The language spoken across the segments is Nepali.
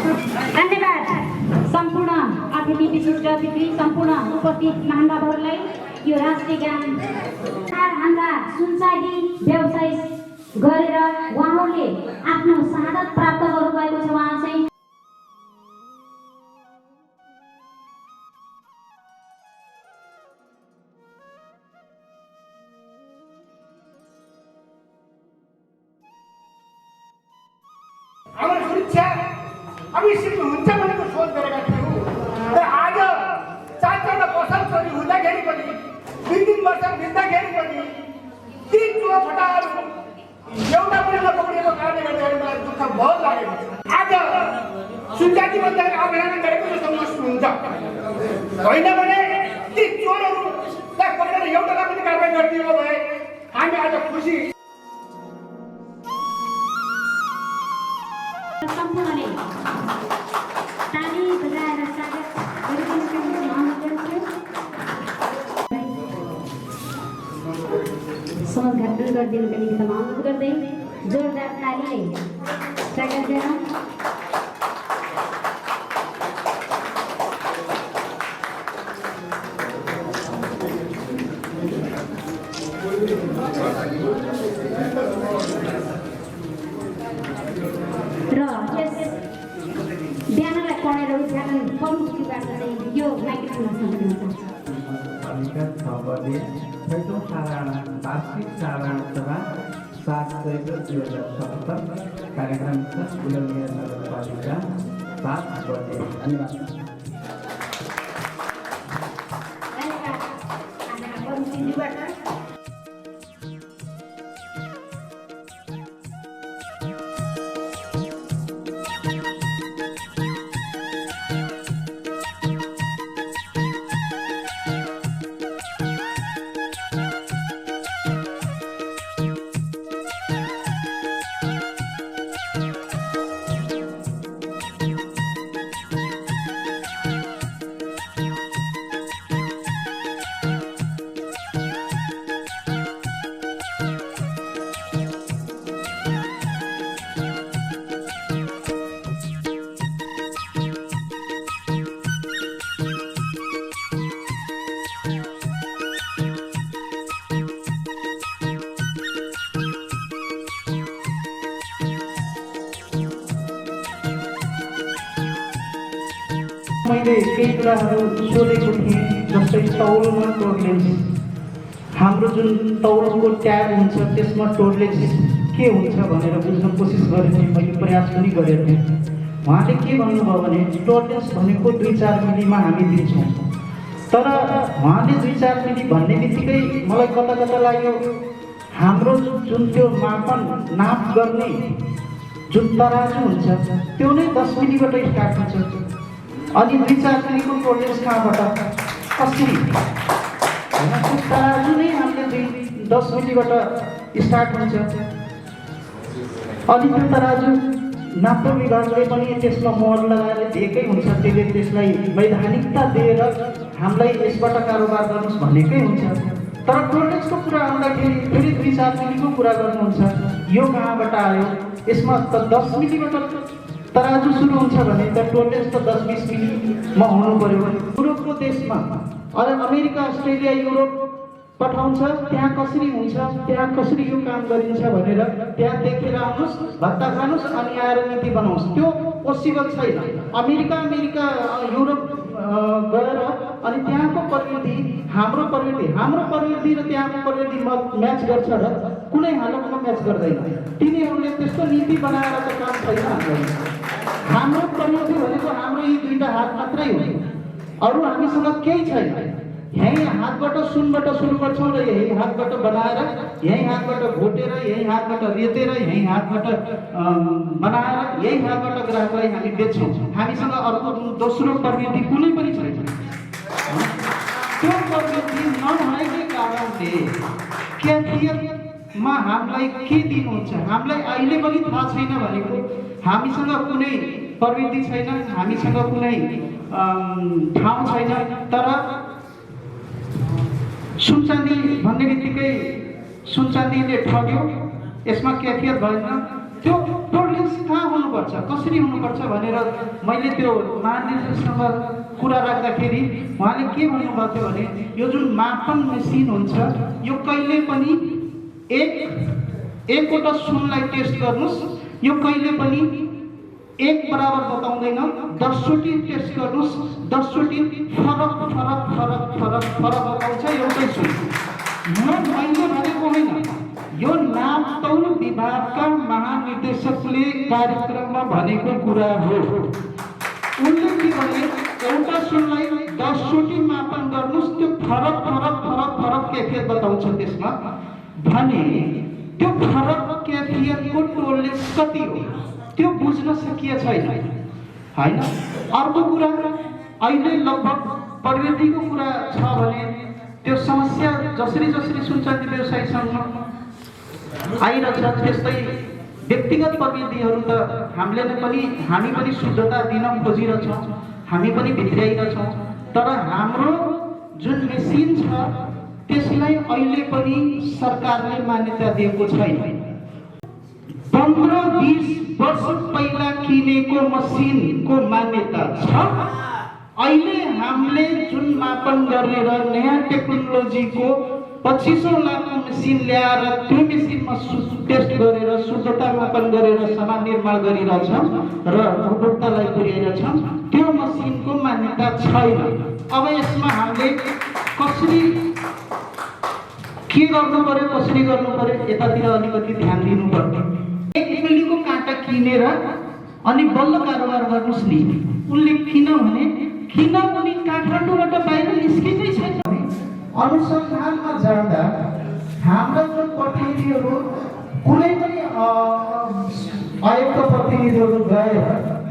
धन्यवाद सम्पूर्ण अतिथि विशिष्ट अतिथि सम्पूर्ण उपस्थित महानुभावहरूलाई यो राष्ट्रिय गान हाम्रा सुनसादी व्यवसाय गरेर उहाँहरूले आफ्नो शहादत प्राप्त गर्नुभएको छ। उहाँ चाहिँ हाम्रो सुरक्षा अवश्य हुन्छ भनेको सोच गरेका थियौँ र आज 4 पसल चोरी हुँदाखेरि पनि 3 वर्ष बित्दाखेरि पनि ती चोरफटाहरू एउटा पनि नपक्रिएको कारणले गर्दाखेरि मलाई दुःख बहुत लागेको छ। आज सुनजाति भन्दाखेरि अवहेलना गरेको जस्तो महसुस हुन्छ। होइन भने ती चोरहरूलाई पक्रेर एउटालाई पनि कारबाही गरिदिएको भए हामी आज खुसी। सम्पूर्णले ताली बजाएर स्वागत गरिदिनुको निम्ति अनुरोध गर्छु। समझघाट दूर गरिदिनुको निम्ति अनुरोध गर्दै जोरदार तालीले स्वागत गरौँ। ब्यानरलाई पढेर उद्घाटन प्रमुखबाट चाहिँ यो माइक्रोफोनमा सम्झिन चाहन्छु। छैटौँ साधारण वार्षिक साधारण सभा 7 चैत्र 2077 कार्यक्रम गुलमिया नगरपालिका 7 बजे। धन्यवाद। मैले केही कुराहरू सोधेको थिएँ, जस्तै तौलमा टोर्लेन्स, हाम्रो जुन तौलको ट्याग हुन्छ त्यसमा टोर्लेन्स के हुन्छ भनेर बुझ्न कोसिस गरेँ थिएँ, मैले प्रयास पनि गरेको थिएँ। उहाँले के भन्नुभयो भने टोर्लेन्स भनेको 2-4 मिलीमा हामी दिन्छौँ, तर उहाँले 2-4 मिली भन्ने बित्तिकै मलाई कता कता लाग्यो हाम्रो जुन त्यो मापन नाप गर्ने जुन तराजु हुन्छ त्यो नै 10 मिलीबाट स्टार्ट हुन्छ। अनि 2-4 मिलीको टोर्लेन्स कहाँबाट कसरी त्यो तराजु नै हामीले 10 मिलीबाट स्टार्ट हुन्छ। अनि त्यो तराजु नाप्ने विभागले पनि त्यसमा मोहर लगाएर दिएकै हुन्छ, त्यसले त्यसलाई वैधानिकता दिएर हामीलाई यसबाट कारोबार गर्नुहोस् भनेकै हुन्छ। तर टोर्लेन्सको कुरा आउँदाखेरि फेरि 2-4 मिलीको कुरा गर्नुहुन्छ, यो कहाँबाट आयो? यसमा त 10 मिलीबाट तराजु सुरु हुन्छ भने त टोर्लेन्स त 10-20 मिलीमा हुनु पर्यो। युरोपको देशमा अमेरिका, अस्ट्रेलिया, युरोप पठाउँछ, त्यहाँ कसरी हुन्छ, त्यहाँ कसरी यो काम गरिन्छ भनेर त्यहाँ देखेर आउनुहोस्, भत्ता खानुहोस् अनि आएर नीति बनाउनुहोस्, त्यो पोसिबल छैन। अमेरिका युरोप गएर अनि त्यहाँको प्रविधि हाम्रो प्रविधि र त्यहाँको प्रविधि म्याच गर्छ र कुनै हालतमा म्याच गर्दैन। तिनीहरूले त्यस्तो नीति बनाएर त काम छैन। हाम्रो प्रविधि भनेको हाम्रो यी 2टा हात मात्रै हो, अरू हामीसँग केही छैन। यही हातबाट सुनबाट सुरु गर्छौँ र यही हातबाट बनाएर, यही हातबाट घोटेर, यही हातबाट रेतेर, यही हातबाट बनाएर, यही हातबाट ग्राहकलाई हामी बेच्छौँ। हामीसँग अर्को दोस्रो प्रविधि कुनै पनि छैन। त्यो प्रविधि नभएकै कारणले कैफियतमा हामीलाई के दिनुहुन्छ हामीलाई अहिले पनि थाहा छैन भनेको। हामीसँग कुनै प्रविधि छैन, हामीसँग कुनै ठाउँ छैन, तर सुनचाँदी भन्ने बित्तिकै सुनचाँदीले ठग्यो, यसमा कैफियत भएन। त्यो टोर्लिन्स कहाँ हुनुपर्छ, कसरी हुनुपर्छ भनेर मैले त्यो महानिर्देशकसँग कुरा राख्दाखेरि उहाँले के भन्नुभएको थियो भने यो जुन मापन मेसिन हुन्छ यो कहिले पनि एकवटा सुनलाई टेस्ट गर्नुहोस्, यो कहिले पनि एक बराबर बताउँदैन, 10चोटि टेस्ट गर्नुहोस्, 10चोटि फरक बताउँछ एउटै सुन। मैले भनेको होइन, यो नापतौल विभागका महानिर्देशकले कार्यक्रममा भनेको कुरा हो। उनले के भने एउटा सुनलाई 10चोटि मापन गर्नुहोस्, त्यो फरक कैफियत बताउँछ त्यसमा भने त्यो फरक कैफियतको टोलरेन्स कति हो त्यो बुझ्न सकिए छैन हैन। अर्को कुरा अहिले लगभग प्रविधिको कुरा छ भने त्यो समस्या जसरी सुनचाँदी व्यवसायसँग आइरहेछ त्यस्तै व्यक्तिगत प्रविधिहरू त हामी पनि शुद्धता दिन खोजिरहेछौँ, हामी पनि भित्र्याइरहेछौँ, तर हाम्रो जुन मेसिन छ त्यसलाई अहिले पनि सरकारले मान्यता दिएको छैन। 15-20 वर्ष पहिला किनेको मसिनको मान्यता छ, अहिले हामीले जुन मापन गरेर नयाँ टेक्नोलोजीको 2500 लाखको मेसिन ल्याएर त्यो मेसिनमा टेस्ट गरेर शुद्धता मापन गरेर सामान निर्माण गरिरहेछौँ र उपभोक्तालाई पुर्याइरहेछौँ, त्यो मसिनको मान्यता छैन। अब यसमा हामीले के गर्नु पर्यो, कसरी गर्नु पर्यो, यतातिर अलिकति ध्यान दिनुपर्ने। 1 मिलीको काँटा किनेर अनि बल्ल कारोबार गर्नुहोस् नि। उनले किन उनी काठमाडौँबाट बाहिर निस्किँदै छैन। अनुसन्धानमा जाँदा हाम्रा जुन प्रतिनिधिहरू कुनै पनि आयोगका प्रतिनिधिहरू गएर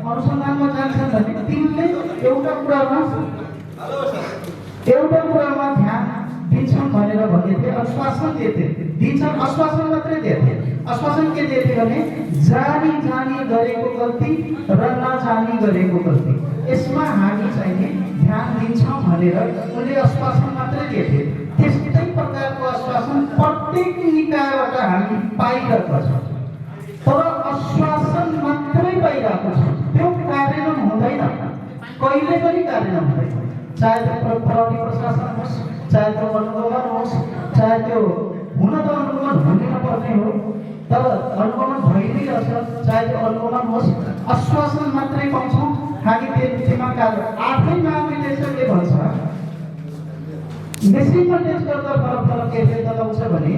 अनुसन्धानमा जान्छन् भने तिनले एउटा कुरामा ध्यान दिन्छन् भनेर भनेथे, आश्वासन दिन्छन्, आश्वासन मात्रै दिएथे। आश्वासन के दिएथे भने जानी गरेको गल्ती र नजानी गरेको गल्ती यसमा हामी चाहिँ ध्यान दिन्छौँ भनेर उनले आश्वासन मात्रै दिएथे। त्यस्तै प्रकारको आश्वासन प्रत्येक निकायबाट हामी पाइरहेका छौँ, तर आश्वासन मात्रै पाइरहेको छ, त्यो कार्यान्वयन हुँदैन, कहिले पनि कार्यान्वयन हुँदैन। चाहे त्यो प्रहरी प्रशासन होस्, चाहे त्यो अनुगमन होस्, चाहे त्यो हुन त अनुगमन हुनै नपर्ने हो तर अनुगमन भइ नै रहेछ, चाहे त्यो अनुगमन होस्, आश्वासन मात्रै पाउँछौँ हामी। त्यसमा आफै महानिर्देशकले भन्छ मेसिनमा टेस्ट गर्दा फरक कैफियत बताउँछ भने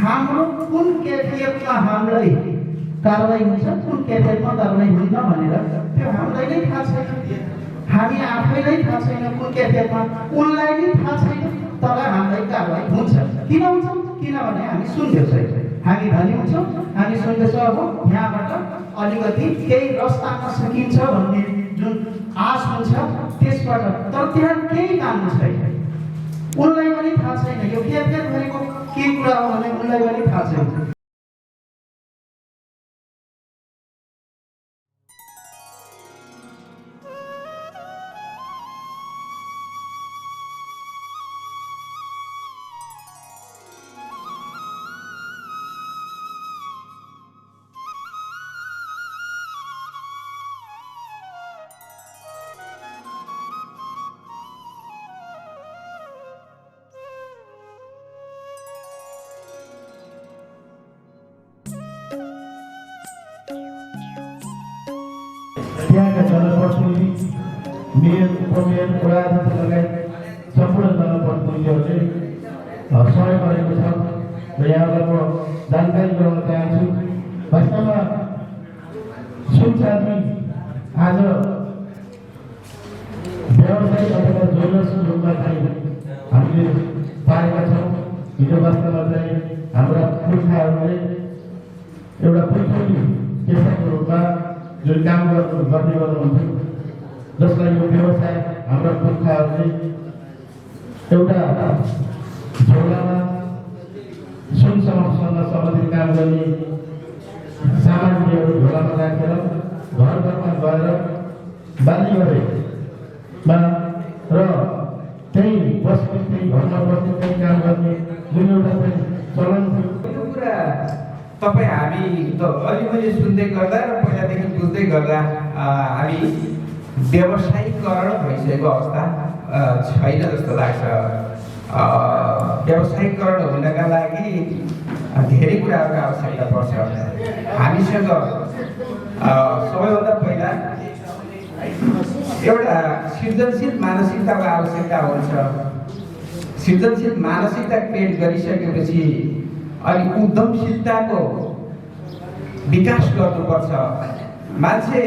हाम्रो कुन कैफियतमा हामीलाई कारवाही हुन्छ, कुन कैफियतमा कारवाही हुँदैन भनेर त्यो हामीलाई नै थाहा छैन। हामी आफैलाई थाहा छैन कुन कैफियतमा, उनलाई नै थाहा छैन, तर हामीलाई कारवाही हुन्छ। किन हुन्छ? किनभने हामी सुन्दैछौँ, हामी धनी हुन्छौँ, हामी सुन्दैछौँ। अब यहाँबाट अलिकति केही रस्तामा सकिन्छ भन्ने जुन आश हुन्छ त्यसबाट, तर त्यहाँ केही काम छैन। उनलाई पनि थाहा छैन यो कैफियत भनेको के कुरा हो भने उनलाई पनि थाहा छैन। त्यहाँका जनप्रतिनिधि, मेयर, उपमेयर, वडाध्यक्ष लगायत सम्पूर्ण जनप्रतिनिधिहरूले सहयोग गरेको छ र यहाँलाई म जानकारी गराउन चाहन्छु। वास्तवमा सुनचाँदी आज व्यवसायिक अथवा ज्वेलर्स रूपमा चाहिँ हामीले पाएका छौँ। हिजो वास्तवमा चाहिँ हाम्रा पुर्खाहरूले एउटा पुर्खौली पेसाको रूपमा जुन काम गर्नुहुन्थ्यो, जसलाई यो व्यवसाय हाम्रा पुर्खाहरूले एउटा झोलामा सुनसँग सम्बन्धित काम गर्ने सामग्रीहरू झोलामा राखेर घरमा गएर बाली गरेमा र त्यही बस्ने, त्यही घरमा बस्ने, त्यही काम गर्ने जुन एउटा चाहिँ चलन थियो, त्यो कुरा तपाईँ हामी त अलि मैले सुन्दै गर्दा र पहिलादेखि बुझ्दै गर्दा हामी व्यवसायीकरण भइसकेको अवस्था छैन जस्तो लाग्छ। व्यवसायीकरण हुनका लागि धेरै कुराहरूको आवश्यकता पर्छ। हामीसँग सबैभन्दा पहिला एउटा सृजनशील मानसिकताको आवश्यकता हुन्छ। सृजनशील मानसिकता क्रिएट गरिसकेपछि अनि उद्यमशीलताको विकास गर्नुपर्छ। मान्छे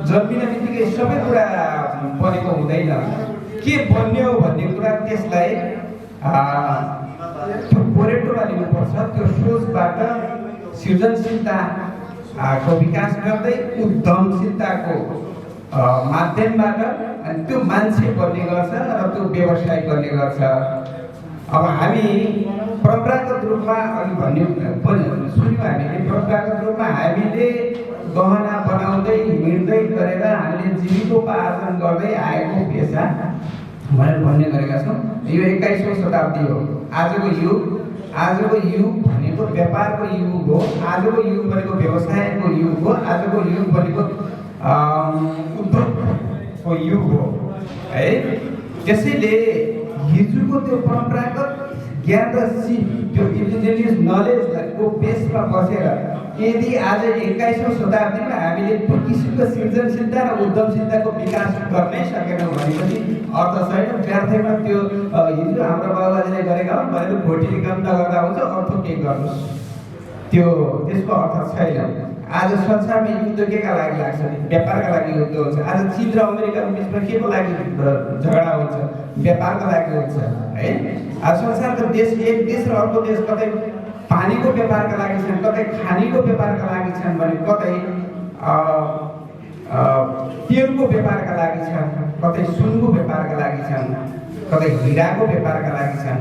जन्मिन बित्तिकै सबै कुरा बनेको हुँदैन। के बन्यो भन्ने कुरा त्यसलाई त्यो पोरेटोमा लिनुपर्छ। त्यो सोचबाट सृजनशीलताको विकास गर्दै उद्यमशीलताको माध्यमबाट अनि त्यो मान्छे बन्ने गर्छ र त्यो व्यवसाय गर्ने गर्छ। अब हामी परम्परागत रूपमा अघि भन्ने सुन्यौँ हामीले परम्परागत रूपमा हामीले गहना बनाउँदै हिँड्दै गरेर हामीले जीविकोपार्जन गर्दै आएको पेसा भनेर भन्ने गरेका छौँ। यो 21औं शताब्दी हो। आजको युग भनेको व्यापारको युग हो। आजको युग भनेको व्यवसायको युग हो। आजको युग भनेको उद्योगको युग हो है। त्यसैले हिजोको त्यो परम्परागत ज्ञान र त्यो इन्डिजिनियस नलेजको बेसमा बसेर यदि आज 21औं शताब्दीमा हामीले त्यो किसिमको सृजनशीलता र उद्यमशीलताको विकास गर्नै सकेनौँ भनेपछि अर्थ छैन। व्यर्थमा त्यो हिजो हाम्रो बाबुबाजेले गरेका हुन् भनेर भोटिले काम नगर्दा हुन्छ अर्थ के गर्नुहोस्, त्यसको अर्थ छैन। आज संसारमा युद्ध केका लागि लाग्छ? व्यापारका लागि युद्ध हुन्छ। आज चीन र अमेरिकाको बिचमा केको लागि झगडा हुन्छ? व्यापारका लागि हुन्छ है। आज संसारको देश एक देश र अर्को देश कतै पानीको व्यापारका लागि छन्, कतै खानीको व्यापारका लागि छन् भने कतै तेलको व्यापारका लागि छन्, कतै सुनको व्यापारका लागि छन्, कतै हिराको व्यापारका लागि छन्।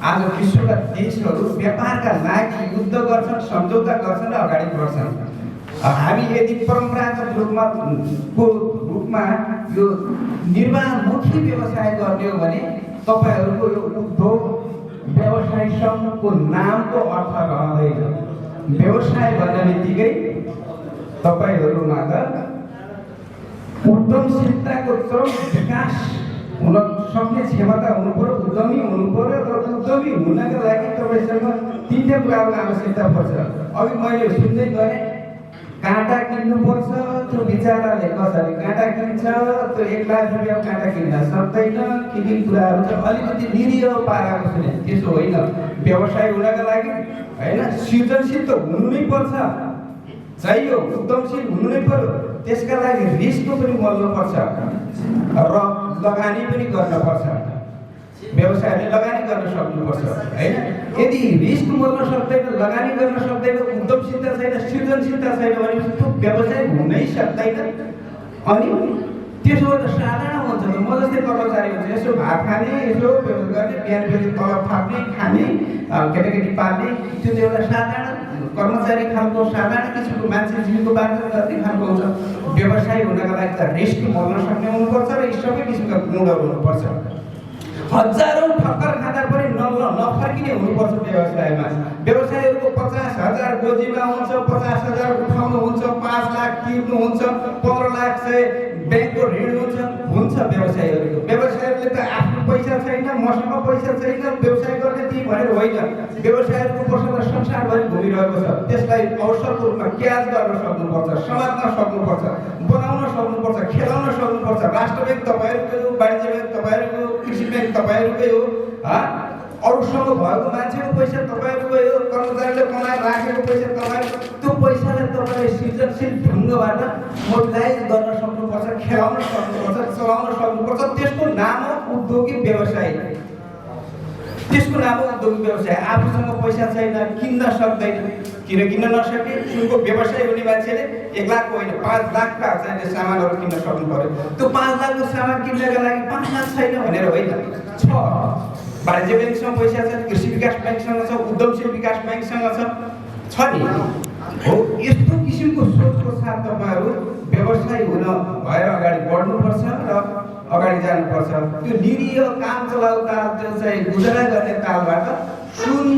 आज विश्वका देशहरू व्यापारका लागि युद्ध गर्छन्, सम्झौता गर्छन् र अगाडि बढ्छन्। हामी यदि परम्परागत रूपमा यो निर्वाहमुखी व्यवसाय गर्ने हो भने तपाईँहरूको यो उद्योग व्यवसायसँगको नामको अर्थ रहँदैन। व्यवसाय भन्ने बित्तिकै तपाईँहरूमा त उद्यमशीलताको चरम विकास हुन सक्ने क्षमता हुनु पर्यो, उद्यमी हुनु पर्यो। र उद्यमी हुनका लागि तपाईँसँग तीनवटा कुराको आवश्यकता पर्छ। अघि मैले सुन्दै गरेँ काँटा किन्नुपर्छ। त्यो बिचराले कसरी काँटा किन्छ? त्यो 1 लाख रुपियाँ काँटा किन्न सक्दैन। के कुराहरू छ अलिकति निरीह पाराको सुने। त्यसो होइन। व्यवसाय हुनका लागि होइन सृजनशील त हुनु नै पर्छ, चाहियो उद्यमशील हुनु नै पर्यो। त्यसका लागि रिस्क पनि मोल्नुपर्छ र लगानी पनि गर्नुपर्छ। व्यवसायले लगानी गर्न सक्नुपर्छ हैन। यदि रिस्क मोल्न सक्दैन, लगानी गर्न सक्दैन, उद्यमशीलता छैन, सृजनशीलता छैन भने त्यो व्यवसाय हुनै सक्दैन। अनि त्यसो भए त साधारण हुन्छ त। म जस्तै कर्मचारी हुन्छ, यसो भात खाने, यसो गर्ने, बिहान बेलुकी तलब थाप्ने, खाने, केटाकेटी पाल्ने, त्यो त एउटा साधारण कर्मचारी खालको साधारण किसिमको मान्छे जीविकोपार्जन गर्ने खालको हुन्छ। व्यवसाय हुनका लागि त रिस्क मोल्न सक्ने हुनुपर्छ र यी सबै किसिमका गुणहरू हुनुपर्छ। हजारौं ठक्कर खाँदा पनि नफर्किने हुनुपर्छ व्यवसायमा। व्यवसायहरूको 50,000 गोजीमा हुन्छ, 50,000 उठाउनु हुन्छ, 5 लाख तिर्नु हुन्छ, 15 लाख चाहिँ ब्याङ्कको ऋण हुन्छ व्यवसायीहरूको। व्यवसायीहरूले त आफ्नो पैसा छैन, मसँग पैसा छैन, व्यवसाय गर्ने ती भनेर होइन। व्यवसायहरूको पैसा संसारभरि घुमिरहेको छ। त्यसलाई अवसरको रूपमा क्याच गर्न सक्नुपर्छ, समात्न सक्नुपर्छ, बनाउन सक्नुपर्छ, खेलाउन सक्नुपर्छ। राष्ट्र ब्याङ्क तपाईँहरूकै हो, वाणिज्य ब्याङ्क तपाईँहरूको, कृषि ब्याङ्क तपाईँहरूकै हो। अरूसँग भएको मान्छेको पैसा तपाईँहरूकै हो, कर्मचारीले कमाएर राखेको पैसा तपाईँहरूको। त्यो पैसालाई तपाईँले सृजनशील ढङ्गबाट मोबिलाइज गर्न सक्नुपर्छ, खेलाउन सक्नुपर्छ, चलाउन सक्नुपर्छ। त्यसको नाम हो उद्योगिक व्यवसाय। त्यसको नाम हो उद्योगिक व्यवसाय। आफूसँग पैसा छैन, किन्न सक्दैन। किन्न नसके सुनको व्यवसाय हुने मान्छेले 1 लाख होइन 5 लाखका चाहिने सामानहरू किन्न सक्नु पर्यो। त्यो 5 लाखको सामान किन्नका लागि 5 लाख छैन भनेर होइन, छ। वाणिज्य ब्याङ्कसँग पैसा छ, कृषि विकास ब्याङ्कसँग छ, उद्यमशील विकास ब्याङ्कसँग छ नि हो। यस्तो किसिमको सोचको साथ तपाईँहरू व्यवसाय हुन भएर अगाडि बढ्नुपर्छ र अगाडि जानुपर्छ। त्यो निरीह काम चलाउ ताल जो चाहिँ गुजरा गर्ने तालबाट सुन,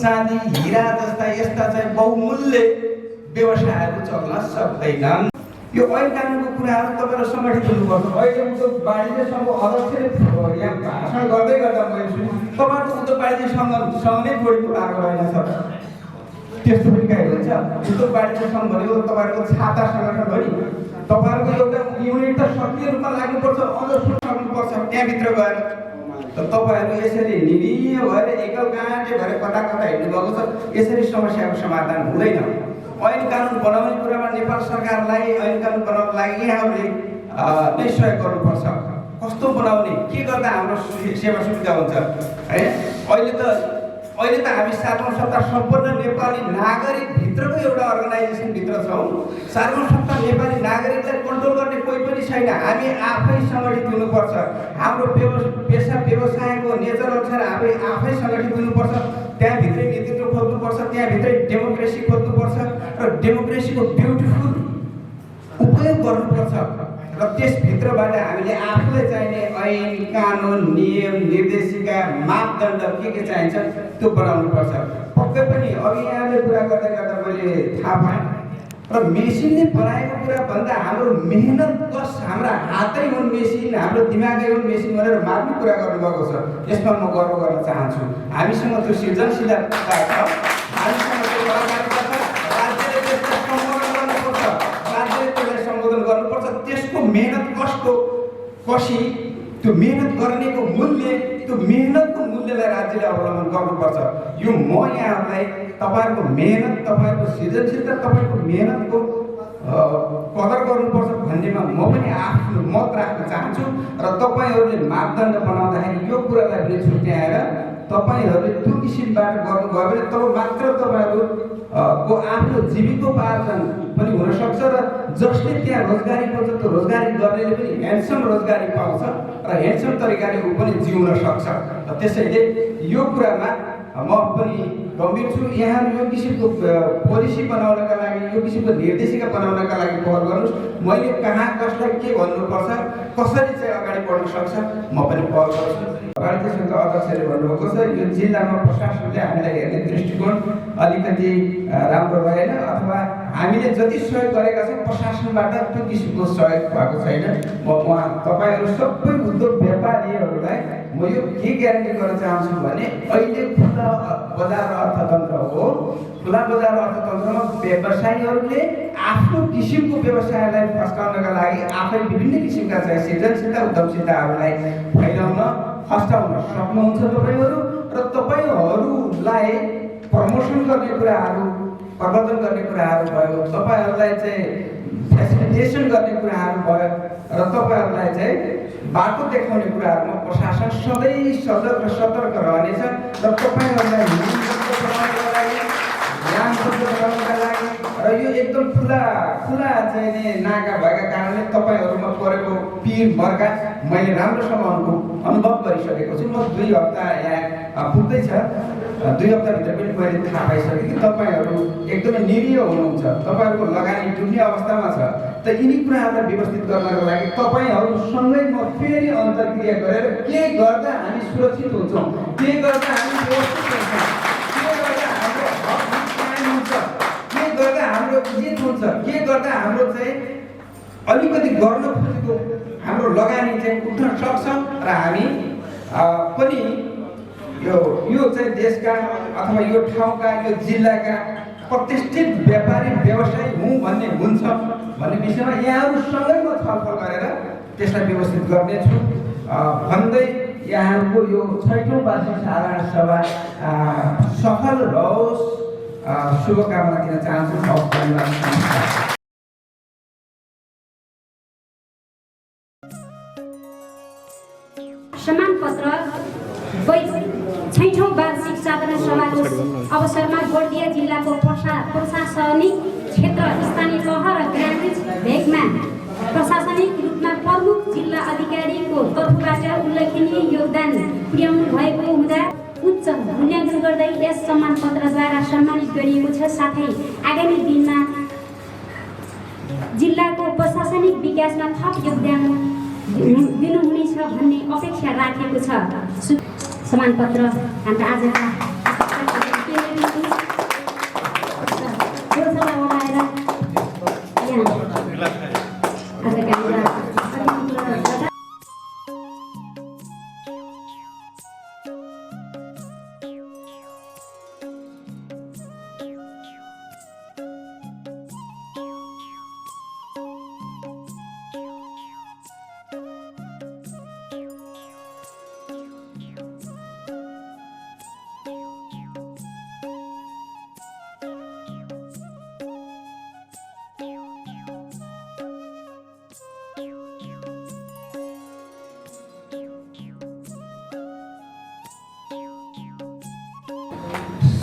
चाँदी, हिरा जस्ता जस्ता यस्ता चाहिँ बहुमूल्य व्यवसायहरू चल्न सक्दैनन्। यो ऐन कानुनको कुराहरू तपाईँहरू सङ्गठित हुनुपर्छ। अहिले उद्योग वाणिज्य सङ्घको अध्यक्षले यहाँ भाषण गर्दै गर्दा मैले सुने तपाईँहरूको उद्योग वाणिज्य सङ्घ नै जोडेको भएको रहेन सर। त्यस्तो पनि काहीँ हुन्छ। उद्योग वाणिज्य सङ्घ भनेको तपाईँहरूको छाता सङ्गठन हो नि। तपाईँहरूको एउटा युनिट त सक्रिय रूपमा लाग्नुपर्छ, अझ सक्नुपर्छ त्यहाँभित्र गएर। त तपाईँहरू यसरी निरीह भएर एकल गाँठे भएर कता कता हिँड्नु भएको छ। यसरी समस्याको समाधान हुँदैन। ऐन कानुन बनाउने कुरामा नेपाल सरकारलाई ऐन कानुन बनाउनको लागि यहाँहरूले नै सहयोग गर्नुपर्छ। कस्तो बनाउने, के गर्दा हाम्रो सेवा सुविधा हुन्छ है। अहिले त हामी 7औं सत्ता सम्पूर्ण नेपाली नागरिक भित्रको एउटा अर्गनाइजेसन भित्र छौँ। 7औं सत्ता नेपाली नागरिकलाई कन्ट्रोल गर्ने कोही पनि छैन। हामी आफै सङ्गठित हुनुपर्छ। हाम्रो पेसा व्यवसायको नेचर अनुसार हामी आफै सङ्गठित हुनुपर्छ। त्यहाँभित्रै नेतृत्व खोज्नुपर्छ, त्यहाँभित्रै डेमोक्रेसी खोज्नुपर्छ र डेमोक्रेसीको ब्युटिफुल उपयोग गर्नुपर्छ। र त्यसभित्रबाट हामीले आफूलाई चाहिने ऐन कानुन नियम निर्देशिका मापदण्ड के चाहिन्छ त्यो बनाउनुपर्छ। पक्कै पनि अघि यहाँले कुरा गर्दै गर्दा मैले थाहा पाएँ र मेसिनले बनाएको कुरा भन्दा हाम्रो मेहनत कस हाम्रा हातै हुन् मेसिन, हाम्रो दिमागै हुन् मेसिन भनेर मार्ने कुरा गर्नुभएको छ। यसमा म गर्व गर्न चाहन्छु। हामीसँग त्यो सृजनशीलता छ, हामीसँग त्यो कलाकारिता छ। राज्यले त्यसलाई सम्बोधन गर्नुपर्छ, राज्यले त्यसलाई सम्बोधन गर्नुपर्छ। त्यसको मेहनत कष्टको कसी, त्यो मेहनत गर्नेको मूल्य, त्यो मेहनतको मूल्यलाई राज्यले अवलम्बन गर्नुपर्छ। यो म यहाँहरूलाई तपाईँहरूको मेहनत, तपाईँहरूको सृजनशीलता, तपाईँहरूको मेहनतको कदर गर्नुपर्छ भन्नेमा म पनि आफ्नो मत राख्न चाहन्छु। र तपाईँहरूले मापदण्ड बनाउँदाखेरि यो कुरालाई पनि छुट्याएर तपाईँहरूले त्यो किसिमबाट गर्नुभयो भने तब मात्र तपाईँहरूको आफ्नो जीविकोपार्जन पनि हुनसक्छ र जसले त्यहाँ रोजगारी पाउँछ त्यो रोजगारी गर्नेले पनि ह्यान्डसम रोजगारी पाउँछ र ह्यान्डसम तरिकाले ऊ पनि जिउन सक्छ। र त्यसैले यो कुरामा म पनि गम्भीर छु। यहाँहरू यो किसिमको पोलिसी बनाउनका लागि, यो किसिमको निर्देशिका बनाउनका लागि पहल गर्नुहोस्। मैले कहाँ कसलाई के भन्नुपर्छ, कसरी चाहिँ अगाडि बढ्न सक्छ म पनि पहल गर्छु। वाणिज्य सङ्घका अध्यक्षले भन्नुभएको छ यो जिल्लामा प्रशासनले हामीलाई हेर्ने दृष्टिकोण अलिकति राम्रो भएन अथवा हामीले जति सहयोग गरेका छौँ प्रशासनबाट त्यो किसिमको सहयोग भएको छैन। म उहाँ तपाईँहरू सबै उद्योग व्यापारीहरूलाई म यो के ग्यारेन्टी गर्न चाहन्छु भने अहिले खुला बजार अर्थतन्त्र हो। खुला बजार अर्थतन्त्रमा व्यवसायीहरूले आफ्नो किसिमको व्यवसायलाई फस्टाउनका लागि आफै विभिन्न किसिमका चाहिँ सृजनशीलता उद्यमशीलताहरूलाई फैलाउन फस्टाउन सक्नुहुन्छ तपाईँहरू। र तपाईँहरूलाई प्रमोसन गर्ने कुराहरू, प्रवर्धन गर्ने कुराहरू भयो, तपाईँहरूलाई चाहिँ फेसिलिटेसन गर्ने कुराहरू भयो र तपाईँहरूलाई चाहिँ बाटो देखाउने कुराहरूमा प्रशासन सधैँ सजग र सतर्क रहनेछ। र तपाईँहरूलाई बनाउनका लागि र यो एकदम खुला चाहिँ नि नाका भएका कारणले तपाईँहरूमा परेको पिर मर्का मैले राम्रोसँग अनुभव गरिसकेको छु। म 2 हप्ता यहाँ पुग्दैछ, 2 हप्ताभित्र पनि मैले थाहा पाइसकेँ कि तपाईँहरू एकदमै निरीह हुनुहुन्छ, तपाईँहरूको लगानी डुब्ने अवस्थामा छ। त यिनी कुराहरूलाई व्यवस्थित गर्नको लागि तपाईँहरूसँगै म फेरि अन्तर्क्रिया गरेर के गर्दा हामी सुरक्षित हुन्छौँ, के गर्दा हामी व्यवस्थित हुन्छौँ, के गर्दा हाम्रो हक कायम हुन्छ, के गर्दा हाम्रो जित हुन्छ, के गर्दा हाम्रो चाहिँ अलिकति गर्न खोजेको हाम्रो लगानी चाहिँ उठ्न सक्छ र हामी पनि यो चाहिँ देशका अथवा यो ठाउँका, यो जिल्लाका प्रतिष्ठित व्यापारी व्यवसायी हुँ भन्ने हुन्छ भन्ने विषयमा यहाँहरूसँगै म छलफल गरेर त्यसलाई व्यवस्थित गर्नेछु भन्दै यहाँहरूको यो 6औं वार्षिक साधारण सभा सफल रहोस् शुभकामना दिन चाहन्छु। धन्यवाद। सम्मान पत्र 6औं वार्षिक साधारण सभाको अवसरमा गोर्दिया जिल्लाको प्रशासनिक क्षेत्र स्थानीय तह र ग्रामीण भेगमा प्रशासनिक रूपमा प्रमुख जिल्ला अधिकारीको तर्फबाट उल्लेखनीय योगदान पुर्याउनु भएको हुँदा उच्च मूल्याङ्कन गर्दै यस सम्मान पत्रद्वारा सम्मानित गरिएको छ। साथै आगामी दिनमा जिल्लाको प्रशासनिक विकासमा थप योगदान दिनुहुनेछ भन्ने अपेक्षा राखेको छ। सम्मान पत्र हाम्रो आजका आएर यहाँ आजका हाम्रा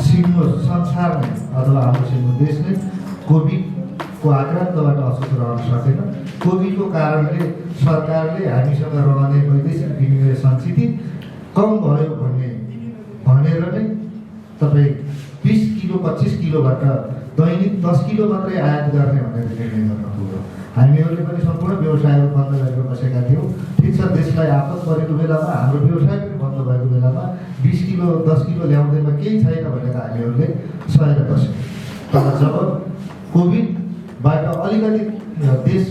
सिङ्गो संसारमै अथवा हाम्रो सिङ्गो देशले कोभिडको आक्रान्तबाट असुख रहन सकेन। कोभिडको कारणले सरकारले हामीसँग रहने वैदेशिक विनिमय सञ्चित कम भयो भनेर नै तपाईँ 20 किलो 25 किलोबाट दैनिक 10 किलो मात्रै आयात गर्ने भनेर निर्णय गर्न पुग्यो। हामीहरूले पनि सम्पूर्ण व्यवसायहरू बन्द गरेर बसेका थियौँ। ठिक छ, देशलाई आपत परेको बेलामा हाम्रो व्यवसाय पनि बन्द भएको बेलामा 20 किलो 10 किलो ल्याउँदैमा केही छैन भनेर हामीहरूले सहेर बस्यौँ। तर जब कोभिडबाट अलिकति देश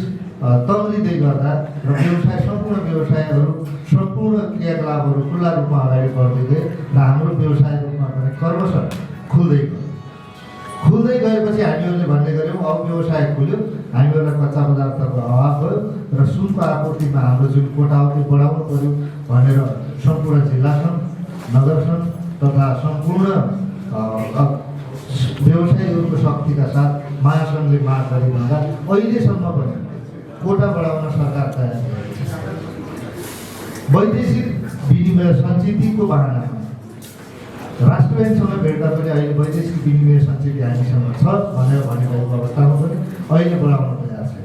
तम्रिँदै गर्दा र सम्पूर्ण व्यवसायहरू सम्पूर्ण क्रियाकलापहरू खुल्ला रूपमा अगाडि बढ्दै गए र हाम्रो व्यवसाय रूपमा पनि क्रमशः खुल्दै गएपछि हामीहरूले भन्ने गऱ्यौँ अब व्यवसाय खुल्यो, हामीहरूलाई कच्चा पदार्थको अभाव भयो र सुनको आपूर्तिमा हाम्रो जुन कोटाउटी बढाउनु पर्यो भनेर सम्पूर्ण जिल्ला सङ्घ, नगर सङ्घ तथा सम्पूर्ण व्यवसायीहरूको शक्तिका साथ महासङ्घले माग गरिरहँदा अहिलेसम्म पनि कोटा बढाउन सरकार तयार भएको छ। वैदेशिक विनिमय सञ्चितको बहानामा राष्ट्र ब्याङ्कसँग भेट्दा पनि अहिले वैदेशिक विनिमय सञ्चित हामीसँग छ भनेर भनिरहेको अवस्थामा पनि अहिले बढाउन तयार छैन।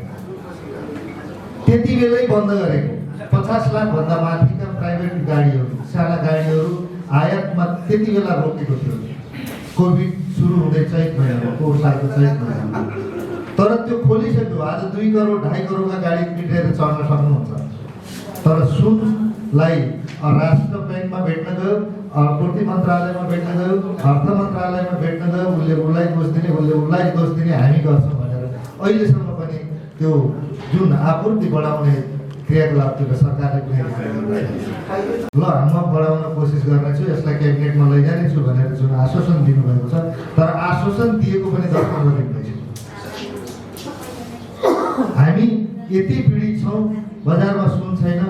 त्यति बेलै बन्द गरेको 50 लाखभन्दा माथिका प्राइभेट गाडीहरू, साना गाडीहरू आयातमा त्यति बेला रोकेको थियो। कोभिड सुरु हुँदै चैत महिनामा, पोहोर सालको चैत महिनामा। तर त्यो खोलिसक्यो। आज 2 करोड 2.5 करोडका गाडी पिटेर चढ्न सक्नुहुन्छ। तर सुनलाई राष्ट्र ब्याङ्कमा भेट्न गयो, पूर्ति मन्त्रालयमा भेट्न गयो, अर्थ मन्त्रालयमा भेट्न गयो, उसलाई दोष दिने, उसलाई दोष दिने, हामी गर्छौँ भनेर अहिलेसम्म पनि त्यो जुन आपूर्ति बढाउने क्रियाकलापतिर सरकारले कुनै ध्यान दिँदैन। ल म बढाउन कोसिस गर्नेछु, यसलाई क्याबिनेटमा लैजानेछु भनेर जुन आश्वासन दिनुभएको छ, तर आश्वासन दिएको पनि 10-15 दिन भइसक्यो। हामी यति पीडित छौँ, बजारमा सुन छैन,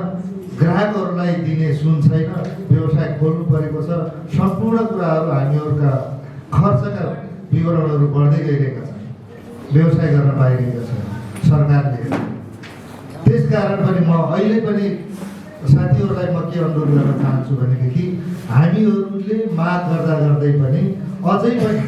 ग्राहकहरूलाई दिने सुन छैन, व्यवसाय खोल्नु परेको छ। सम्पूर्ण कुराहरू हामीहरूका खर्चका विवरणहरू बढ्दै गइरहेका छन्, व्यवसाय गर्न पाइरहेका छन् सरकारले। त्यसकारण पनि म अहिले पनि साथीहरूलाई म के अनुरोध गर्न चाहन्छु भनेदेखि हामीहरूले माग गर्दा गर्दै पनि अझै पनि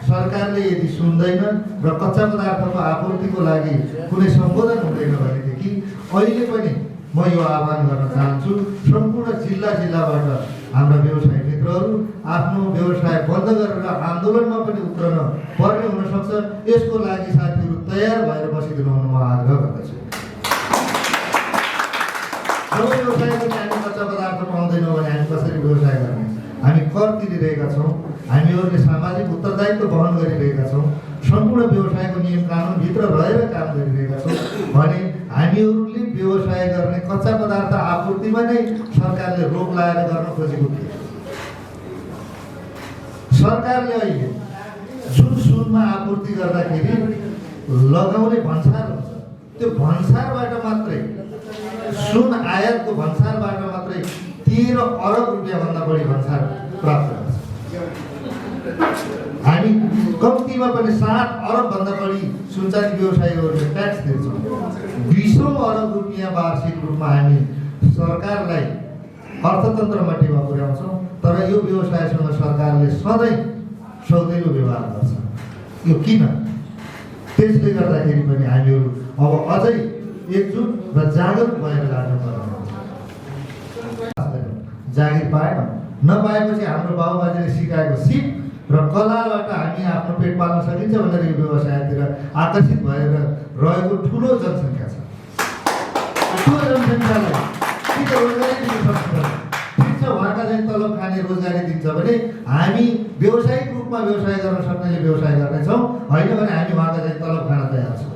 सरकारले यदि सुन्दैन र कच्चा पदार्थको आपूर्तिको लागि कुनै सम्बोधन हुँदैन भनेदेखि अहिले पनि म यो आह्वान गर्न चाहन्छु, सम्पूर्ण जिल्लाबाट हाम्रा व्यवसाय मित्रहरू आफ्नो व्यवसाय बन्द गरेर आन्दोलनमा पनि उत्रन पर्ने हुनसक्छ। यसको लागि साथीहरू तयार भएर बसिदिनु हुन म आग्रह गर्दछु। जब व्यवसाय पनि हामी कच्चा पदार्थ पाउँदैनौँ भने हामी कसरी व्यवसाय गर्ने? हामी कर तिरिरहेका छौँ, हामीहरूले सामाजिक उत्तरदायित्व वहन गरिरहेका छौँ, सम्पूर्ण व्यवसायको नियम कानुनभित्र रहेर काम गरिरहेका छौँ भने हामीहरूले व्यवसाय गर्ने कच्चा पदार्थ आपूर्तिमा नै सरकारले रोक लगाएर गर्न खोजेको थियो। सरकारले अहिले जुन सुनमा आपूर्ति गर्दाखेरि लगाउने भन्सार हुन्छ, त्यो भन्सारबाट मात्रै सुन आयातको भन्सारबाट मात्रै 13 अरब रुपियाँभन्दा बढी भन्सार प्राप्त गर्छ। हामी कम्तीमा पनि 7 अरबभन्दा बढी सुनचाँदी व्यवसायीहरूले ट्याक्स तिर्छौँ। 20 अरब रुपियाँ वार्षिक रूपमा हामी सरकारलाई अर्थतन्त्रमा टेवा पुर्याउँछौँ। तर यो व्यवसायसँग सरकारले सधैँ सौतेलो व्यवहार गर्छ। यो किन? त्यसले गर्दाखेरि पनि हामीहरू अब अझै एकजुट र जागरुक भएर लाग्नुपर्ने हुन्छ। जागिर पाएन, नपाएपछि हाम्रो बाबुबाजेले सिकाएको सिप र कलाबाट हामी आफ्नो पेट पाल्न सकिन्छ भनेर यो व्यवसायतिर आकर्षित भएर रहेको ठुलो जनसङ्ख्या छ। त्यो जनसङ्ख्यालाई कि त रोजगारी दिन सक्छ, ठिक छ, उहाँका चाहिँ तलब खाने रोजगारी दिन्छ भने हामी व्यावसायिक रूपमा रूपमा व्यवसाय गर्न सक्नेले व्यवसाय गर्नेछौँ, होइन भने हामी उहाँका चाहिँ तलब खान तयार छौँ।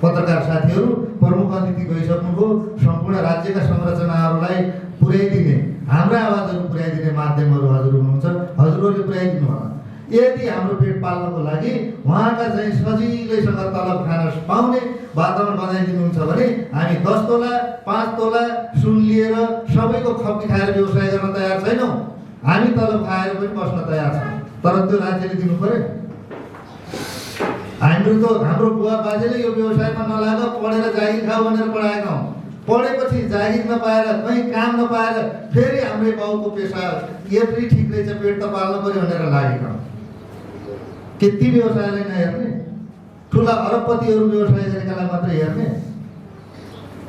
पत्रकार साथीहरू, प्रमुख अतिथि गइसक्नुभयो। सम्पूर्ण राज्यका संरचनाहरूलाई पुर्याइदिने, हाम्रा आवाजहरू पुर्याइदिने माध्यमहरू हजुर हुनुहुन्छ, हजुरहरूले पुर्याइदिनु होला। यदि हाम्रो पेट पाल्नको लागि उहाँका चाहिँ सजिलैसँग तलब खान पाउने वातावरण बनाइदिनुहुन्छ भने हामी 10 तोला 5 तोला सुन लिएर सबैको खप्की खाएर व्यवसाय गर्न तयार छैनौँ। हामी तलब खाएर पनि बस्न तयार छौँ, तर त्यो राज्यले दिनु पर्यो। हाम्रो बुवा बाजेले यो व्यवसायमा नलाग पढेर जागिर खाऊ भनेर पढाएका हौँ। पढेपछि जागिर नपाएर, कहीँ काम नपाएर फेरि हाम्रै बाउको पेसा यत्रै ठिक रहेछ, पेट त पाल्नु पर्यो भनेर लागेका हौँ। के ती व्यवसायलाई नहेर्ने? ठुला अरबपतिहरू व्यवसाय गरेकालाई मात्रै हेर्ने?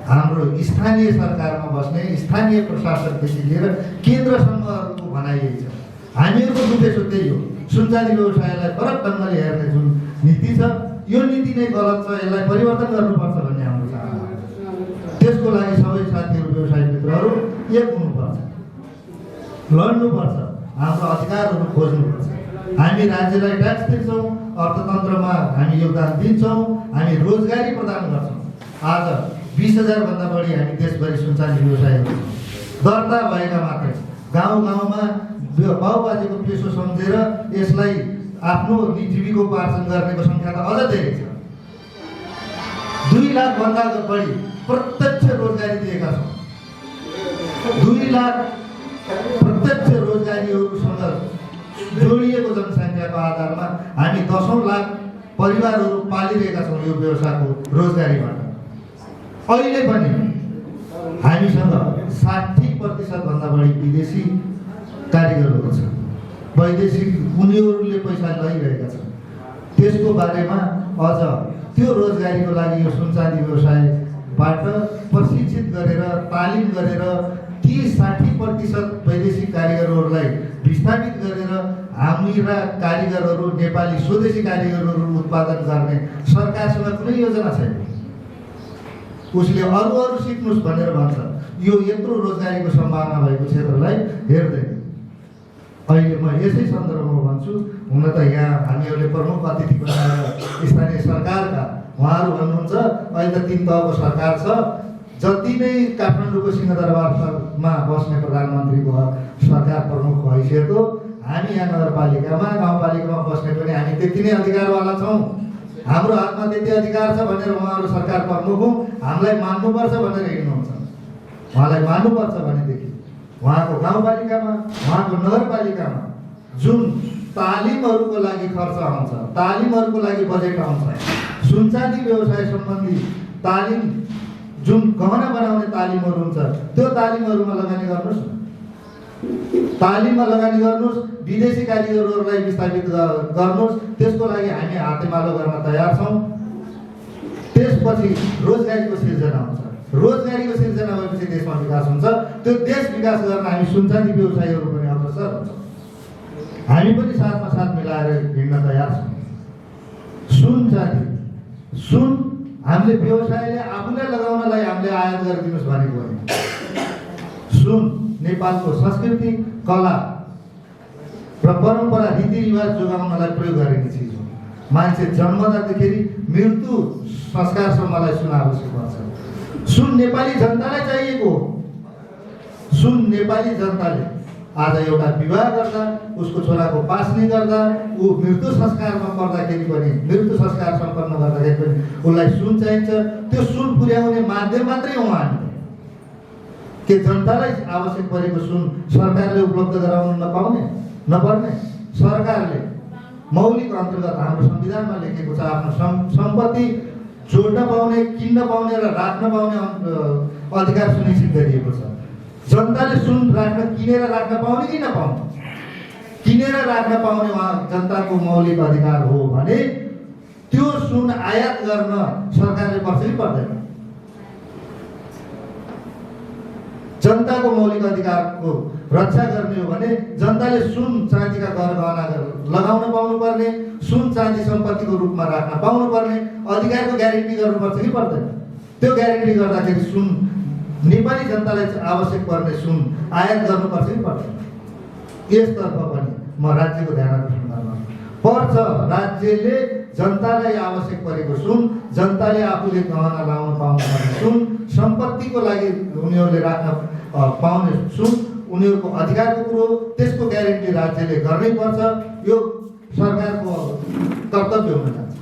हाम्रो स्थानीय सरकारमा बस्ने स्थानीय प्रशासनदेखि लिएर केन्द्रसम्मको भनाइ यही छ। हामीहरूको उद्देश्य त्यही हो। सुनचाँदी व्यवसायलाई फरक ढङ्गले हेर्ने जुन नीति छ, यो नीति नै गलत छ, यसलाई परिवर्तन गर्नुपर्छ भन्ने हाम्रो चाहना हो। त्यसको लागि सबै साथीहरू, व्यवसाय मित्रहरू एक हुनुपर्छ, लड्नुपर्छ, हाम्रो अधिकारहरू खोज्नुपर्छ। हामी राज्यलाई ट्याक्स तिर्छौँ, अर्थतन्त्रमा हामी योगदान दिन्छौँ, हामी रोजगारी प्रदान गर्छौँ। आज 20,000 भन्दा बढी हामी देशभरि सुनचाँदी व्यवसायहरू छौँ, दर्ता भएका मात्रै। गाउँ गाउँमा बाउबाजेको पेसो सम्झेर यसलाई आफ्नो जीविकोपार्जन गर्नेको सङ्ख्या त अझ धेरै छ। 2 लाख भन्दा बढी प्रत्यक्ष रोजगारी दिएका छौँ। 2 लाख प्रत्यक्ष रोजगारीहरूसँग जोडिएको जनसङ्ख्याको आधारमा हामी 10औं लाख परिवारहरू पालिरहेका छौँ यो व्यवसायको रोजगारीबाट। अहिले पनि हामीसँग 60% भन्दा बढी विदेशी कारिगरहरू छन्। वैदेशिक उनीहरूले पैसा लैरहेका छन्। त्यसको बारेमा अझ त्यो रोजगारीको लागि यो सुनचाँदी व्यवसायबाट प्रशिक्षित गरेर, तालिम गरेर ती 60% वैदेशिक कारिगरहरूलाई विस्थापित गरेर हाम्रा कारिगरहरू, नेपाली स्वदेशी कारिगरहरू उत्पादन गर्ने सरकारसँग कुनै योजना छैन। उसले अरू सिक्नुहोस् भनेर भन्छ। यो यत्रो रोजगारीको सम्भावना भएको क्षेत्रलाई हेर्दैन। अहिले म यसै सन्दर्भमा भन्छु, हुन त यहाँ हामीहरूले प्रमुख अतिथि बनाएर स्थानीय सरकारका उहाँहरू भन्नुहुन्छ अहिले त 3 तहको सरकार छ। जति नै काठमाडौँको सिंहदरबारमा बस्ने प्रधानमन्त्रीको सरकार प्रमुखको हैसियत हो, हामी यहाँ नगरपालिकामा, गाउँपालिकामा बस्ने पनि हामी त्यति नै अधिकारवाला छौँ। हाम्रो हातमा त्यति अधिकार छ भनेर उहाँहरू सरकार प्रमुख हो, हामीलाई मान्नुपर्छ भनेर हिँड्नुहुन्छ। उहाँलाई मान्नुपर्छ भनेदेखि उहाँको गाउँपालिकामा, उहाँको नगरपालिकामा जुन तालिमहरूको लागि खर्च आउँछ, तालिमहरूको लागि बजेट आउँछ, सुनचाँदी व्यवसाय सम्बन्धी तालिम, जुन गहना बनाउने तालिमहरू हुन्छ, त्यो तालिमहरूमा लगानी गर्नुहोस् न। तालिममा लगानी गर्नुहोस्, विदेशी कारिगरहरूलाई विस्थापित गर्नुहोस्। त्यसको लागि हामी हातेमालो गर्न तयार छौँ। त्यसपछि रोजगारीको सिर्जना हुन्छ। रोजगारीको सिर्जना भएपछि देशमा विकास हुन्छ। त्यो देश विकास गर्न हामी सुनचाँदी व्यवसायीहरू पनि अग्रसर हुन्छौँ। हामी पनि साथमा साथ मिलाएर हिँड्न तयार छौँ। सुनचाँदी, सुन हामीले व्यवसायले आफूलाई लगाउनलाई हामीले आयात गरिदिनुहोस् भनेको होइन। सुन नेपालको संस्कृति, कला र परम्परा, रीतिरिवाज जोगाउनलाई प्रयोग गरिने चिज हो। मान्छे जन्मदादेखि मृत्यु संस्कारसम्मलाई सुन आवश्यक पर्छ। सुन नेपाली जनतालाई चाहिएको हो। सुन नेपाली जनताले आज एउटा विवाह गर्दा, उसको छोराको पास्ने गर्दा, ऊ मृत्यु संस्कारमा पर्दाखेरि पनि, मृत्यु संस्कार सम्पन्न गर्दाखेरि पनि उसलाई सुन चाहिन्छ। त्यो सुन पुर्याउने माध्यम मात्रै हो हामी। के जनतालाई आवश्यक परेको सुन सरकारले उपलब्ध गराउन नपर्ने? सरकारले मौलिक अन्तर्गत हाम्रो संविधानमा लेखेको छ, आफ्नो सम्पत्ति जोड्न पाउने, किन्न पाउने र राख्न पाउने अधिकार सुनिश्चित गरिएको छ। जनताले सुन किनेर राख्न पाउने कि नपाउने? किनेर राख्न पाउने उहाँ जनताको मौलिक अधिकार हो भने त्यो सुन आयात गर्न सरकारले पर्छ कि पर्दैन? जनताको मौलिक अधिकारको रक्षा गर्ने हो भने जनताले सुन चाँदीका गहना लगाउन पाउनुपर्ने, सुन चाँदी सम्पत्तिको रूपमा राख्न पाउनुपर्ने अधिकारको ग्यारेन्टी गर्नुपर्छ कि पर्दैन? त्यो ग्यारेन्टी गर्दाखेरि सुन नेपाली जनतालाई आवश्यक पर्ने सुन आयात गर्नुपर्छ कि पर्दैन? यसतर्फ पनि म राज्यको ध्यान आकर्षण गर्न पर्छ। राज्यले जनतालाई आवश्यक परेको सुन, जनताले आफूले गहना लाउन पाउनुपर्ने सुन, सम्पत्तिको लागि उनीहरूले राख्न पाउने सुन, उनीहरूको अधिकारको कुरो, त्यसको ग्यारेन्टी राज्यले गर्नै पर्छ। यो सरकारको कर्तव्य हुन जान्छ।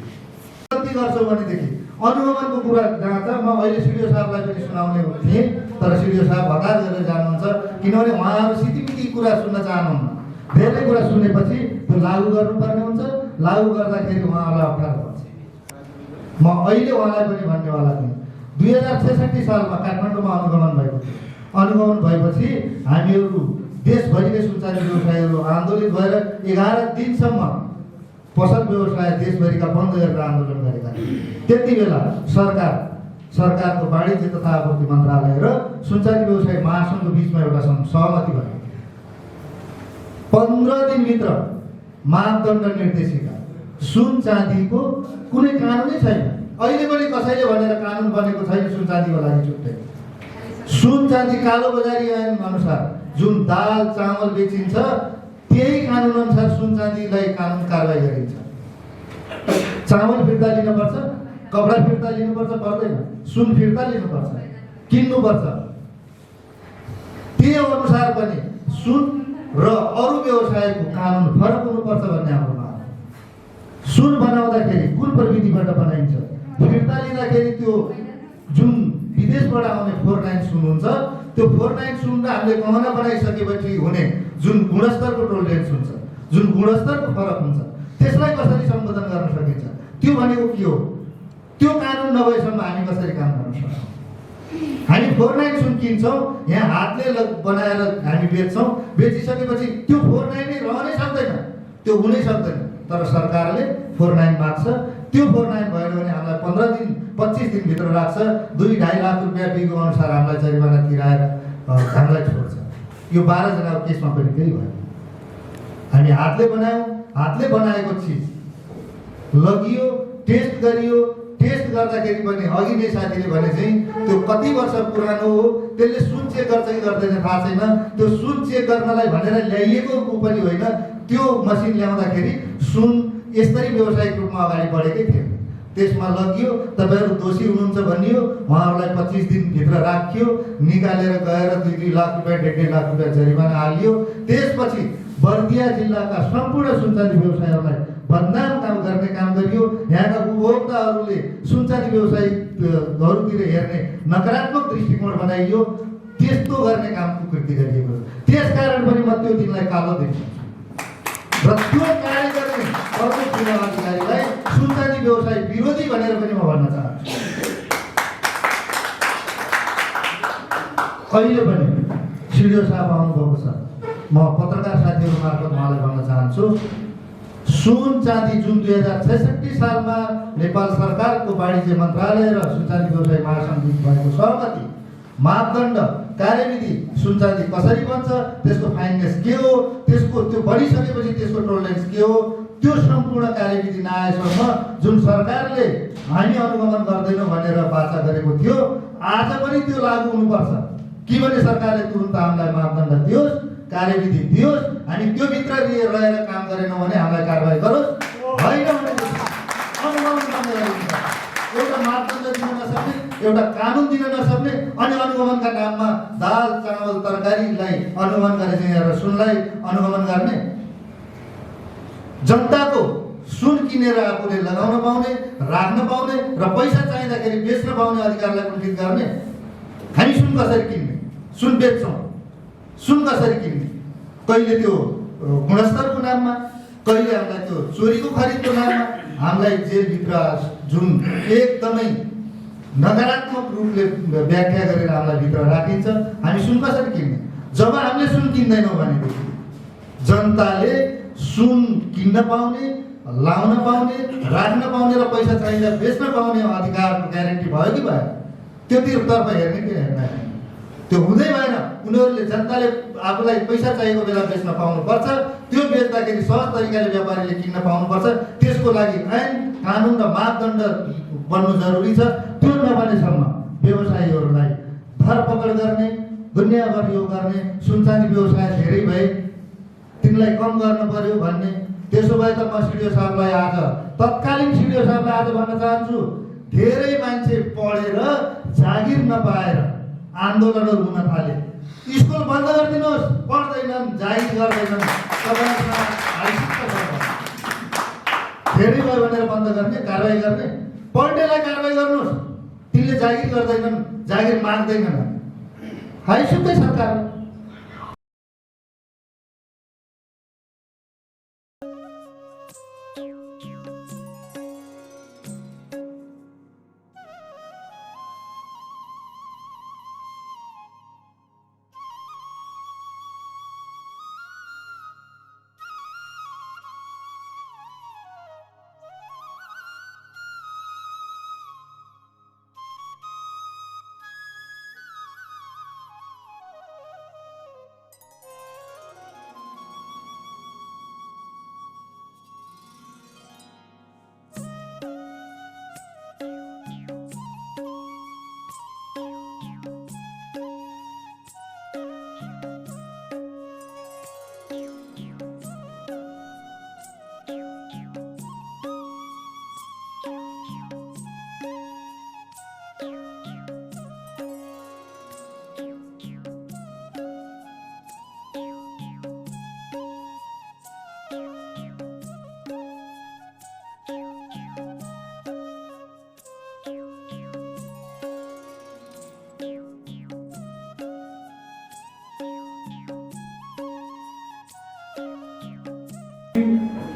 कति गर्छौँ भनेदेखि अनुगमनको कुरा जहाँ छ, म अहिले सिडिओ साहबलाई पनि सुनाउने थिएँ, तर सिडिओ साहब हतार गरेर जानुहुन्छ, किनभने उहाँहरू सिटिमिटी कुरा सुन्न चाहनुहुन्न। धेरै कुरा सुनेपछि त्यो लागू गर्नुपर्ने हुन्छ, लागू गर्दाखेरि उहाँहरूलाई अप्ठ्यारो पर्छ। म अहिले उहाँलाई पनि भन्नेवाला थिएँ, 2066 सालमा काठमाडौँमा अनुगमन भएको थियो। अनुगमन भएपछि हामीहरू देशभरिकै सुनचाँदी व्यवसायीहरू आन्दोलित भएर 11 दिनसम्म पसल व्यवसाय देशभरिका बन्द गरेर आन्दोलन गरेका थिए। त्यति बेला सरकारको वाणिज्य तथा आपूर्ति मन्त्रालय र सुनचाँदी व्यवसायी महासङ्घको बिचमा एउटा सहमति भयो। 15 दिनभित्र मापदण्ड निर्देशिका सुन चाँदीको कुनै कानुनै छैन। अहिले पनि कसैले भनेर कानुन बनेको छैन सुन चाँदीको लागि छुट्टै। सुन चाँदी कालो बजारी ऐन अनुसार जुन दाल चामल बेचिन्छ त्यही कानुन अनुसार सुन चाँदीलाई कानुन कारवाही गरिन्छ। चामल फिर्ता लिनुपर्छ, कपडा फिर्ता लिनुपर्छ, पर्दैन। सुन फिर्ता लिनुपर्छ, किन्नुपर्छ। त्यो अनुसार पनि सुन र अरू व्यवसायको कानुन फरक हुनुपर्छ भन्ने हाम्रो माग। सुन बनाउँदाखेरि कुन प्रविधिबाट बनाइन्छ, फिर्ता लिँदाखेरि त्यो जुन विदेशबाट आउने 49 सुन हुन्छ, त्यो 49 सुन र हामीले गहना बनाइसकेपछि हुने जुन गुणस्तरको टोलरेन्स हुन्छ, जुन गुणस्तरको फरक हुन्छ, त्यसलाई कसरी सम्बोधन गर्न सकिन्छ, त्यो भनेको के हो? त्यो कानुन नभएसम्म हामी कसरी काम गर्न सक्छौँ? हामी 49 सुन किन्छौँ, यहाँ हातले बनाएर हामी बेच्छौँ, बेचिसकेपछि त्यो 49 नै रहनै सक्दैन, त्यो हुनै सक्दैन। तर सरकारले 49 माग्छ, त्यो 49 भएन भने हामीलाई 15 दिन 25 दिनभित्र राख्छ, 2-2.5 लाख रुपियाँ बिगो अनुसार हामीलाई जरिवाना तिराएर हामीलाई छोड्छ। यो 12 जनाको केसमा पनि त्यही भयो। हामी हातले बनायौँ, हातले बनाएको चिज लगियो, टेस्ट गरियो, टेस्ट गर्दाखेरि पनि अघि नै साथीले भने चाहिँ त्यो कति वर्ष पुरानो हो, त्यसले सुन चेक गर्छ कि गर्दैन थाहा छैन। त्यो सुन चेक गर्नलाई भनेर ल्याइएको पनि होइन, त्यो मसिन ल्याउँदाखेरि सुन यसरी व्यावसायिक रूपमा अगाडि बढेकै थिएन। त्यसमा लगियो, तपाईँहरू दोषी हुनुहुन्छ भनियो, उहाँहरूलाई 25 दिनभित्र राखियो, निकालेर गएर 2-2 लाख रुपियाँ 1.5 लाख रुपियाँ जरिवाना हालियो। त्यसपछि बर्दिया जिल्लाका सम्पूर्ण सुनचाँदी व्यवसायीहरूलाई बदनाम गर्ने काम गरियो। यहाँका उपभोक्ताहरूले सुनचाँदी व्यवसायीहरूतिर हेर्ने नकारात्मक दृष्टिकोण बनाइयो। त्यस्तो गर्ने कामको कृति गरिएको। त्यसकारण पनि म त्यो दिनलाई कालो देख्छु र त्यो कार्य गर्ने प्रमुख जिल्ला अधिकारीलाई सुनचाँदी व्यवसाय विरोधी भनेर पनि म भन्न चाहन्छु। अहिले पनि सिडिओ साहब आउनुभएको छ, म पत्रकार साथीहरू मार्फत उहाँलाई भन्न चाहन्छु, सुन चाँदी जुन 2066 सालमा नेपाल सरकारको वाणिज्य मन्त्रालय र सुनचाँदी व्यवसाय महासङ्घ भएको सहमति, मापदण्ड, कार्यविधि, सुनचाँदी कसरी बन्छ, त्यसको फाइनेन्स के हो, त्यसको त्यो बढिसकेपछि त्यसको टोलरेन्स के हो, त्यो सम्पूर्ण कार्यविधि नआएसम्म जुन सरकारले हामी अनुगमन गर्दैनौँ भनेर वाचा गरेको थियो, आज पनि त्यो लागू हुनुपर्छ। कि भने सरकारले तुरुन्त हामीलाई मापदण्ड दियोस्, कार्यविधि दियोस्, हामी त्यो भित्र रहेर काम गरेनौँ भने हामीलाई कारवाही गरोस्, होइन भने अनुगमन गर्ने गरिन्छ। एउटा मापदण्ड दिन नसक्ने, एउटा कानुन दिन नसक्ने, अनि अनुगमनका नाममा दाल चामल तरकारीलाई अनुगमन गरे चाहिँ सुनलाई अनुगमन गर्ने। जनताको सुन किनेर आफूले लगाउन पाउने, राख्न पाउने र पैसा चाहिँदाखेरि बेच्न पाउने अधिकारलाई कुण्ठित गर्ने। हामी सुन कसरी किन्ने, सुन बेच्छौँ, सुन कसरी किन्ने? कहिले त्यो गुणस्तरको नाममा, कहिले हामीलाई त्यो चोरीको खरिदको नाममा, हामीलाई जेलभित्र जुन एकदमै नकारात्मक रूपले व्याख्या गरेर हामीलाई भित्र राखिन्छ। हामी सुन कसरी किन्ने? जब हामीले सुन किन्दैनौँ भनेदेखि जनताले सुन किन्न पाउने, लाउन पाउने, राख्न पाउने र पैसा चाहिँदा बेच्न पाउने अधिकारको ग्यारेन्टी भयो कि भएन? त्योतिरतर्फ हेर्ने कि हेर्दैन? त्यो हुँदै भएन। उनीहरूले जनताले आफूलाई पैसा चाहिएको बेला बेच्न पाउनुपर्छ, त्यो बेच्दाखेरि सहज तरिकाले व्यापारीले किन्न पाउनुपर्छ। त्यसको लागि ऐन, कानुन र मापदण्ड बन्नु जरुरी छ। त्यो नबनेसम्म व्यवसायीहरूलाई धरपकड गर्ने, दुनियाँभर यो गर्ने, सुनचाँदी व्यवसाय धेरै भए तिनलाई कम गर्नु पर्यो भन्ने। त्यसो भए त म सिडिओ साहबलाई आज तत्कालीन सिडिओ साहबलाई आज भन्न चाहन्छु, धेरै मान्छे पढेर जागिर नपाएर आन्दोलनहरू हुन थाले। स्कुल बन्द गरिदिनुहोस्, पढ्दैनन्, जागिर गर्दैनन्, तपाईँहरूसँग हाइसिक्का छ। धेरै भयो भनेर बन्द गर्ने, कारवाही गर्ने, पढ्नेलाई कारवाही गर्नुहोस्। तिनले जागिर गर्दैनन्, जागिर माग्दैनन्, हाइसुकै सरकार हो।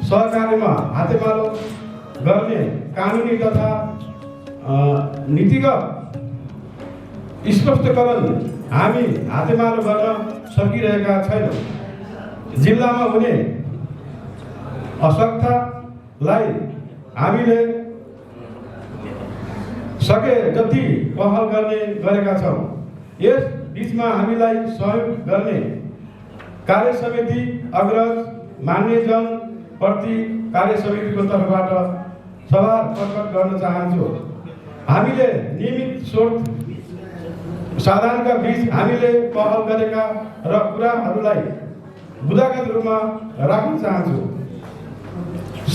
सहकार्यमा हातेमालो गर्ने कानुनी तथा नीतिगत स्पष्टीकरण हामी हातेमालो गर्न सकिरहेका छैनौँ। जिल्लामा हुने असक्तलाई हामीले सके जति पहल गर्ने गरेका छौँ। यस बिचमा हामीलाई सहयोग गर्ने कार्य समिति अग्रज मान्यजन प्रति कार्य समितिको तर्फबाट सवाल प्रकट गर्न चाहन्छु। हामीले नियमित स्रोत साधनका बीच हामीले पहल गरेका र कुराहरूलाई बुदागत रूपमा राख्न चाहन्छु।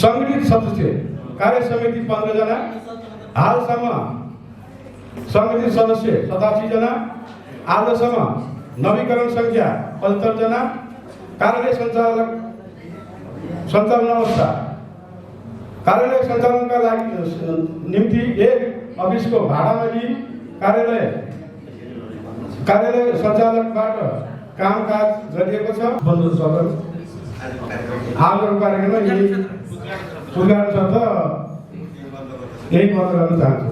सङ्गठित सदस्य कार्य समिति 15 जना, हालसम्म सङ्गठित सदस्य 87 जना, आजसम्म नवीकरण सङ्ख्या 75 जना, कार्यालय सञ्चालन अवस्था कार्यालय सञ्चालनका लागि निम्ति एक अफिसको भाडामा लिई कार्यालय सञ्चालकबाट कामकाज गरिएको छ। बन्धु सदन आजको कार्यक्रममा यही सुधार छ त यही बन्द गर्न चाहन्छु।